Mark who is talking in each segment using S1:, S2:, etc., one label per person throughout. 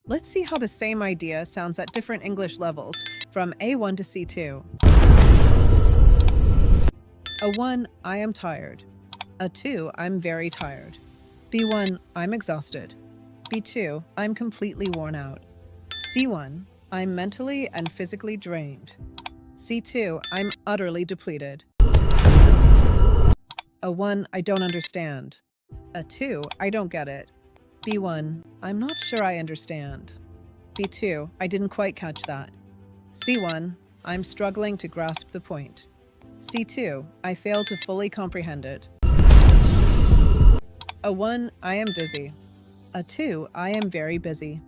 S1: Let's see how the same idea sounds at different English levels, from A1 to C2. A1, I am tired. A2, I'm very tired. B1, I'm exhausted. B2, I'm completely worn out. C1, I'm mentally and physically drained. C2, I'm utterly depleted. A1, I don't understand. A2, I don't get it. B1, I'm not sure I understand. B2, I didn't quite catch that. C1, I'm struggling to grasp the point. C2, I failed to fully comprehend it. A1, I am dizzy. A2, I am very busy.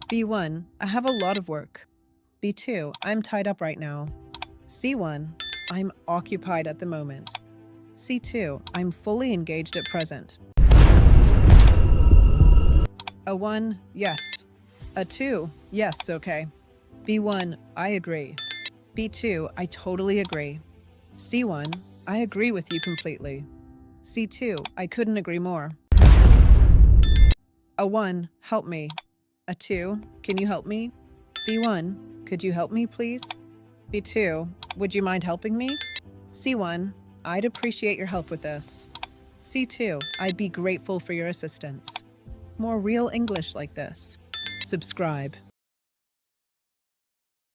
S1: B1, I have a lot of work. B2, I'm tied up right now. C1, I'm occupied at the moment. C2, I'm fully engaged at present. A1, yes. A2, yes, okay. B1, I agree. B2, I totally agree. C1, I agree with you completely. C2, I couldn't agree more. A1, help me. A2, can you help me? B1, could you help me, please? B2, would you mind helping me? C1, I'd appreciate your help with this. C2, I'd be grateful for your assistance. More real English like this. Subscribe.